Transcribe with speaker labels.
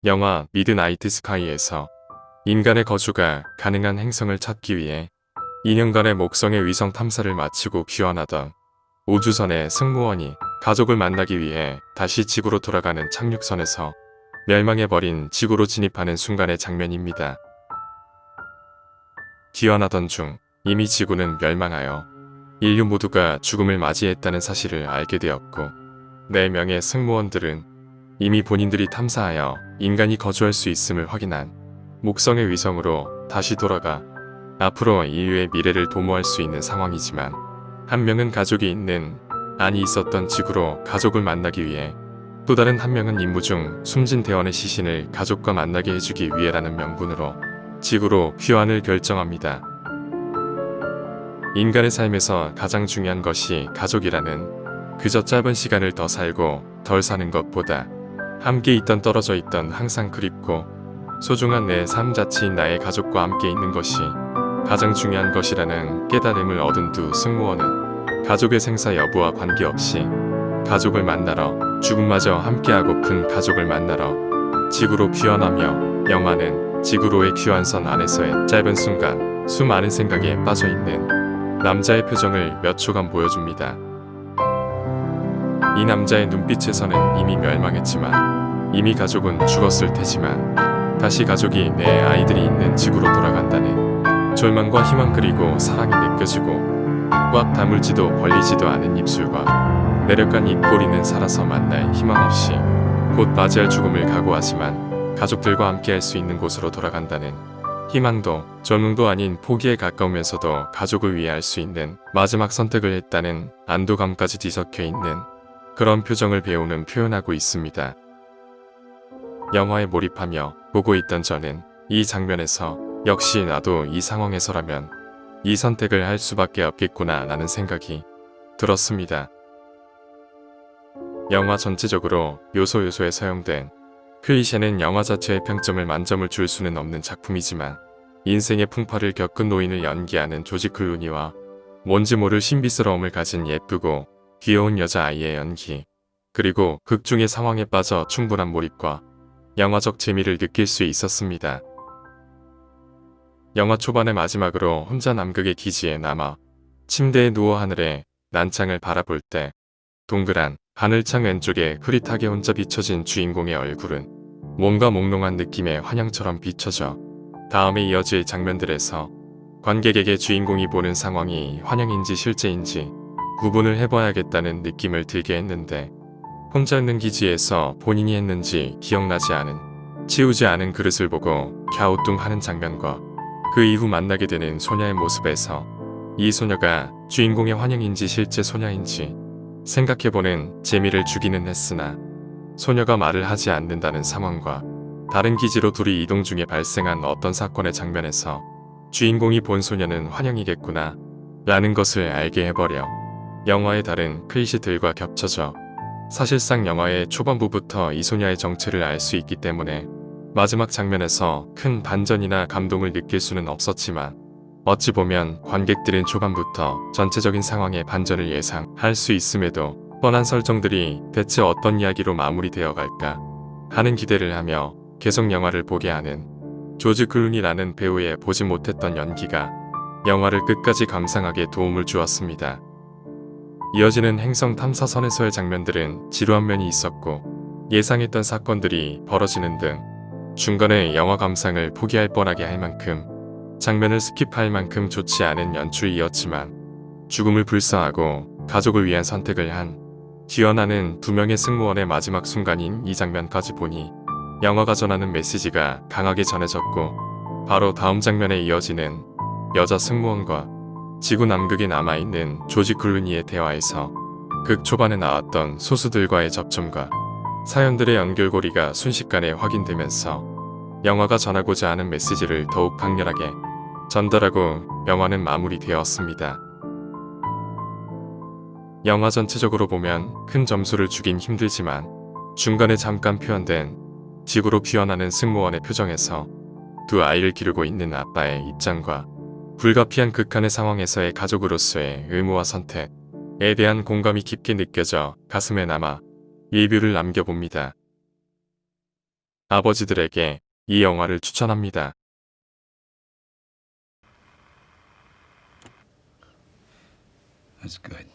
Speaker 1: 영화 미드나이트 스카이에서 인간의 거주가 가능한 행성을 찾기 위해 2년간의 목성의 위성 탐사를 마치고 귀환하던 우주선의 승무원이 가족을 만나기 위해 다시 지구로 돌아가는 착륙선에서 멸망해버린 지구로 진입하는 순간의 장면입니다. 귀환하던 중 이미 지구는 멸망하여 인류 모두가 죽음을 맞이했다는 사실을 알게 되었고 4명의 승무원들은 이미 본인들이 탐사하여 인간이 거주할 수 있음을 확인한 목성의 위성으로 다시 돌아가 앞으로 인류의 미래를 도모할 수 있는 상황이지만 한 명은 가족이 있는 안이 있었던 지구로 가족을 만나기 위해 또 다른 한 명은 임무 중 숨진 대원의 시신을 가족과 만나게 해주기 위해라는 명분으로 지구로 귀환을 결정합니다. 인간의 삶에서 가장 중요한 것이 가족이라는 그저 짧은 시간을 더 살고 덜 사는 것보다 함께 있던 떨어져 있던 항상 그립고 소중한 내 삶 자체인 나의 가족과 함께 있는 것이 가장 중요한 것이라는 깨달음을 얻은 두 승무원은 가족의 생사 여부와 관계없이 가족을 만나러 죽음마저 함께하고픈 가족을 만나러 지구로 귀환하며 영화는 지구로의 귀환선 안에서의 짧은 순간 수많은 생각에 빠져있는 남자의 표정을 몇 초간 보여줍니다. 이 남자의 눈빛에서는 이미 멸망했지만 이미 가족은 죽었을 테지만 다시 가족이 내 아이들이 있는 지구로 돌아간다는 절망과 희망 그리고 사랑이 느껴지고 꽉 다물지도 벌리지도 않은 입술과 내력간 입꼬리는 살아서 만날 희망 없이 곧 맞이할 죽음을 각오하지만 가족들과 함께할 수 있는 곳으로 돌아간다는 희망도 절망도 아닌 포기에 가까우면서도 가족을 위해 할 수 있는 마지막 선택을 했다는 안도감까지 뒤섞여 있는 그런 표정을 배우는 표현하고 있습니다. 영화에 몰입하며 보고 있던 저는 이 장면에서 역시 나도 이 상황에서라면 이 선택을 할 수밖에 없겠구나 라는 생각이 들었습니다. 영화 전체적으로 요소요소에 사용된 클리셰는 영화 자체의 평점을 만점을 줄 수는 없는 작품이지만 인생의 풍파를 겪은 노인을 연기하는 조지 클루니와 뭔지 모를 신비스러움을 가진 예쁘고 귀여운 여자아이의 연기 그리고 극중의 상황에 빠져 충분한 몰입과 영화적 재미를 느낄 수 있었습니다. 영화 초반의 마지막으로 혼자 남극의 기지에 남아 침대에 누워 하늘의 난창을 바라볼 때 동그란 하늘창 왼쪽에 흐릿하게 혼자 비춰진 주인공의 얼굴은 뭔가 몽롱한 느낌의 환영처럼 비춰져 다음에 이어질 장면들에서 관객에게 주인공이 보는 상황이 환영인지 실제인지 구분을 해봐야겠다는 느낌을 들게 했는데 혼자 있는 기지에서 본인이 했는지 기억나지 않은 치우지 않은 그릇을 보고 갸우뚱하는 장면과 그 이후 만나게 되는 소녀의 모습에서 이 소녀가 주인공의 환영인지 실제 소녀인지 생각해보는 재미를 주기는 했으나 소녀가 말을 하지 않는다는 상황과 다른 기지로 둘이 이동 중에 발생한 어떤 사건의 장면에서 주인공이 본 소녀는 환영이겠구나 라는 것을 알게 해버려 영화의 다른 클리셰들과 겹쳐져 사실상 영화의 초반부부터 이 소녀의 정체를 알 수 있기 때문에 마지막 장면에서 큰 반전이나 감동을 느낄 수는 없었지만 어찌 보면 관객들은 초반부터 전체적인 상황의 반전을 예상할 수 있음에도 뻔한 설정들이 대체 어떤 이야기로 마무리되어 갈까 하는 기대를 하며 계속 영화를 보게 하는 조지 클루니라는 배우의 보지 못했던 연기가 영화를 끝까지 감상하게 도움을 주었습니다. 이어지는 행성 탐사선에서의 장면들은 지루한 면이 있었고 예상했던 사건들이 벌어지는 등 중간에 영화 감상을 포기할 뻔하게 할 만큼 장면을 스킵할 만큼 좋지 않은 연출이었지만 죽음을 불사하고 가족을 위한 선택을 한 귀환하는 2명의 승무원의 마지막 순간인 이 장면까지 보니 영화가 전하는 메시지가 강하게 전해졌고 바로 다음 장면에 이어지는 여자 승무원과 지구 남극에 남아있는 조지 클루니의 대화에서 극 초반에 나왔던 소수들과의 접점과 사연들의 연결고리가 순식간에 확인되면서 영화가 전하고자 하는 메시지를 더욱 강렬하게 전달하고 영화는 마무리되었습니다. 영화 전체적으로 보면 큰 점수를 주긴 힘들지만 중간에 잠깐 표현된 지구로 귀환하는 승무원의 표정에서 두 아이를 기르고 있는 아빠의 입장과 불가피한 극한의 상황에서의 가족으로서의 의무와 선택에 대한 공감이 깊게 느껴져 가슴에 남아 리뷰를 남겨봅니다. 아버지들에게 이 영화를 추천합니다.
Speaker 2: That's good.